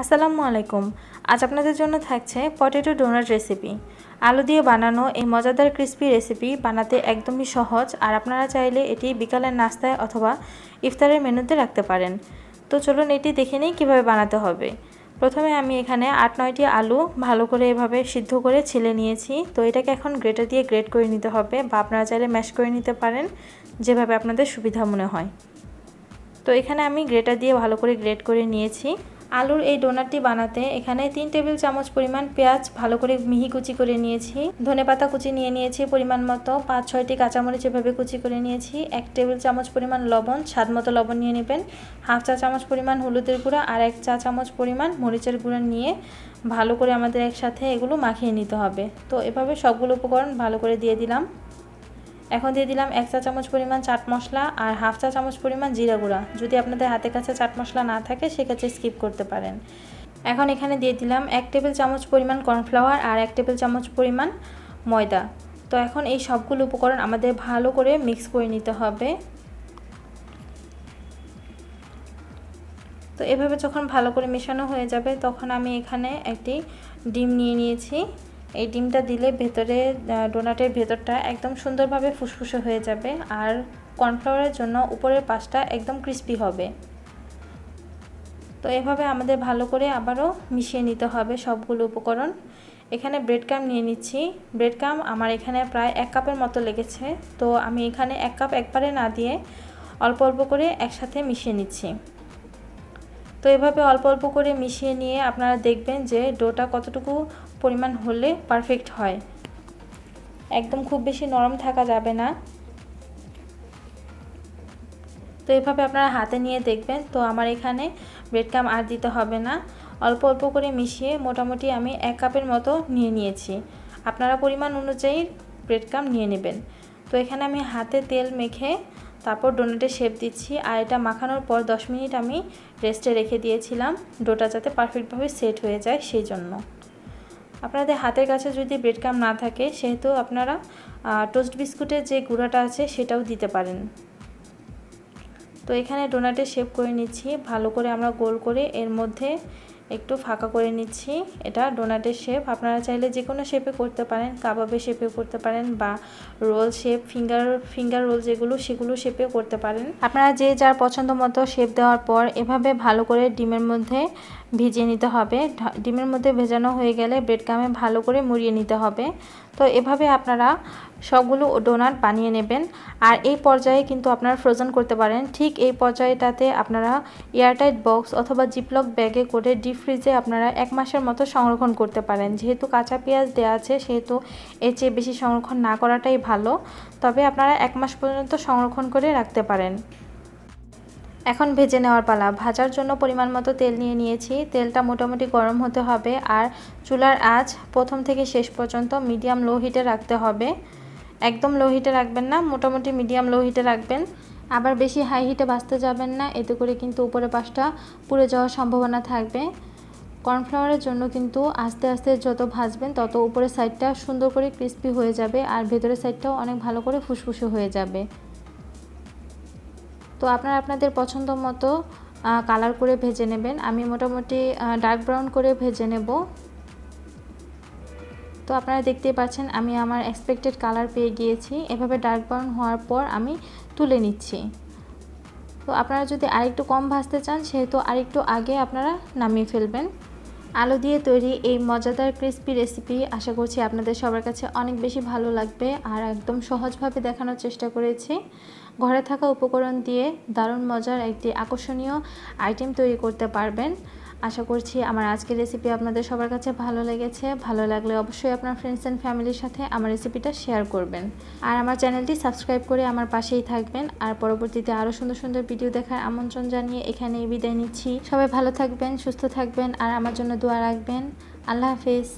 আসসালামু আলাইকুম। আজ আপনাদের জন্য থাকছে পটেটো ডোনাট রেসিপি। আলু দিয়ে বানানো এই মজাদার ক্রিস্পি রেসিপি বানাতে একদমই সহজ, আর আপনারা চাইলে এটি বিকালের নাস্তায় অথবা ইফতারের মেনুতে রাখতে পারেন। তো চলুন এটি দেখে নিই কীভাবে বানাতে হবে। প্রথমে আমি এখানে 8-9টি আলু ভালো করে এভাবে সিদ্ধ করে ছিলে নিয়েছি। তো এটাকে এখন গ্রেটার দিয়ে গ্রেট করে নিতে হবে, বা আপনারা চাইলে ম্যাশ করে নিতে পারেন, যেভাবে আপনাদের সুবিধা মনে হয়। তো এখানে আমি গ্রেটার দিয়ে ভালো করে গ্রেট করে নিয়েছি। আলুর এই ডোনাটটি বানাতে এখানে 3 টেবিল চামচ পরিমাণ পেঁয়াজ ভালো করে মিহি কুচি করে নিয়েছি, ধনেপাতা কুচি নিয়ে নিয়েছি পরিমাণ মতো, 5-6টি কাঁচামরিচ এভাবে কুচি করে নিয়েছি, 1 টেবিল চামচ পরিমাণ লবণ, স্বাদ মতো লবণ নিয়ে নেবেন, হাফ চা চামচ পরিমাণ হলুদের গুঁড়া আর 1 চা চামচ পরিমাণ মরিচের গুঁড়া নিয়ে ভালো করে আমাদের একসাথে এগুলো মাখিয়ে নিতে হবে। তো এভাবে সবগুলো উপকরণ ভালো করে দিয়ে দিলাম। এখন দিয়ে দিলাম 1 চা চামচ পরিমাণ চাট মশলা আর হাফ চা চামচ পরিমাণ জিরা গুঁড়া। যদি আপনাদের হাতের কাছে চাট মশলা না থাকে সেক্ষেত্রে স্কিপ করতে পারেন। এখন এখানে দিয়ে দিলাম 1 টেবিল চামচ পরিমাণ কর্নফ্লাওয়ার আর 1 টেবিল চামচ পরিমাণ ময়দা। তো এখন এই সবগুলো উপকরণ আমাদের ভালো করে মিক্স করে নিতে হবে। তো এভাবে যখন ভালো করে মেশানো হয়ে যাবে তখন আমি এখানে একটি ডিম নিয়ে নিয়েছি। এই ডিমটা দিলে ভেতরে ডোনাটের ভেতরটা একদম সুন্দরভাবে ফুসফুসে হয়ে যাবে, আর কর্নফ্লাওয়ারের জন্য উপরের পাশটা একদম ক্রিস্পি হবে। তো এভাবে আমাদের ভালো করে আবারও মিশিয়ে নিতে হবে সবগুলো উপকরণ। এখানে ব্রেড ক্রাম্ব নিয়ে নিচ্ছি। ব্রেড ক্রাম্ব আমার এখানে প্রায় 1 কাপের মতো লেগেছে। তো আমি এখানে 1 কাপ একবারে না দিয়ে অল্প অল্প করে একসাথে মিশিয়ে নিচ্ছি। তো এভাবে অল্প অল্প করে মিশিয়ে নিয়ে আপনারা দেখবেন যে ডোটা কতটুকু পরিমাণ হলে পারফেক্ট হয়। একদম খুব বেশি নরম থাকা যাবে না। তো এভাবে আপনারা হাতে নিয়ে দেখবেন। তো আমার এখানে ব্রেড ক্রাম্ব আর দিতে হবে না, অল্প অল্প করে মিশিয়ে মোটামুটি আমি 1 কাপের মতো নিয়ে নিয়েছি। আপনারা পরিমাণ অনুযায়ী ব্রেড ক্রাম্ব নিয়ে নেবেন। তো এখানে আমি হাতে তেল মেখে তারপর ডোনাটের শেপ দিচ্ছি, আর এটা মাখানোর পর 10 মিনিট আমি রেস্টে রেখে দিয়েছিলাম ডোটা যাতে পারফেক্টভাবে সেট হয়ে যায় সেই জন্য। আপনাদের হাতের কাছে যদি ব্রেড ক্রাম্ব না থাকে সেহেতু আপনারা টোস্ট বিস্কুটের যে গুঁড়াটা আছে সেটাও দিতে পারেন। তো এখানে ডোনাটের শেপ করে নিচ্ছি ভালো করে, আমরা গোল করে এর মধ্যে একটু ফাঁকা করে নিচ্ছি। এটা ডোনাটের শেপ, আপনারা চাইলে যে কোনো শেপে করতে পারেন, কাবাবের শেপে করতে পারেন, বা রোল শেপ, ফিঙ্গার রোল যেগুলো সেগুলো শেপেও করতে পারেন। আপনারা যে যার পছন্দ মতো শেপ দেওয়ার পর এভাবে ভালো করে ডিমের মধ্যে ভিজিয়ে নিতে হবে। ডিমের মধ্যে ভেজানো হয়ে গেলে ব্রেড ক্রাম্বে ভালো করে মুড়িয়ে নিতে হবে। তো এভাবে আপনারা সবগুলো ডোনাট বানিয়ে নেবেন। আর এই পর্যায়ে কিন্তু আপনারা ফ্রোজেন করতে পারেন। ঠিক এই পর্যায়টাতে আপনারা এয়ারটাইট বক্স অথবা জিপলক ব্যাগে করে ডিপ ফ্রিজে আপনারা 1 মাসের মতো সংরক্ষণ করতে পারেন। যেহেতু কাঁচা পেঁয়াজ দেওয়া আছে সেহেতু এর চেয়ে বেশি সংরক্ষণ না করাটাই ভালো, তবে আপনারা 1 মাস পর্যন্ত সংরক্ষণ করে রাখতে পারেন। এখন ভেজে নেওয়ার পালা। ভাজার জন্য পরিমাণ মতো তেল নিয়ে নিয়েছি। তেলটা মোটামুটি গরম হতে হবে, আর চুলার আঁচ প্রথম থেকে শেষ পর্যন্ত মিডিয়াম লো হিটে রাখতে হবে। একদম লো হিটে রাখবেন না, মোটামুটি মিডিয়াম লো হিটে রাখবেন। আবার বেশি হাই হিটে ভাজতে যাবেন না, এতে করে কিন্তু উপরের পাশটা পুড়ে যাওয়ার সম্ভাবনা থাকবে। কর্নফ্লাওয়ারের জন্য কিন্তু আস্তে আস্তে যত ভাজবেন তত উপরের সাইডটা সুন্দর করে ক্রিস্পি হয়ে যাবে, আর ভেতরের সাইডটাও অনেক ভালো করে ফুসফুসে হয়ে যাবে। তো আপনারা আপনাদের পছন্দ মতো কালার করে ভেজে নেবেন। আমি মোটামুটি ডার্ক ব্রাউন করে ভেজে নেব। তো আপনারা দেখতেই পাচ্ছেন আমি আমার এক্সপেক্টেড কালার পেয়ে গিয়েছি। এভাবে ডার্ক ব্রাউন হওয়ার পর আমি তুলে নিচ্ছি। তো আপনারা যদি আরেকটু কম ভাজতে চান সেহেতু আরেকটু আগে আপনারা নামিয়ে ফেলবেন। আলু দিয়ে তৈরি এই মজাদার ক্রিস্পি রেসিপি আশা করছি আপনাদের সবার কাছে অনেক বেশি ভালো লাগবে, আর একদম সহজভাবে দেখানোর চেষ্টা করেছি। ঘরে থাকা উপকরণ দিয়ে দারুণ মজার একটি আকর্ষণীয় আইটেম তৈরি করতে পারবেন। আশা করছি আমার আজকের রেসিপি আপনাদের সবার কাছে ভালো লেগেছে। ভালো লাগলে অবশ্যই আপনার ফ্রেন্ডস অ্যান্ড ফ্যামিলির সাথে আমার রেসিপিটা শেয়ার করবেন, আর আমার চ্যানেলটি সাবস্ক্রাইব করে আমার পাশেই থাকবেন। আর পরবর্তীতে আরও সুন্দর সুন্দর ভিডিও দেখার আমন্ত্রণ জানিয়ে এখানেই বিদায় নিচ্ছি। সবাই ভালো থাকবেন, সুস্থ থাকবেন, আর আমার জন্য দোয়া রাখবেন। আল্লাহ হাফেজ।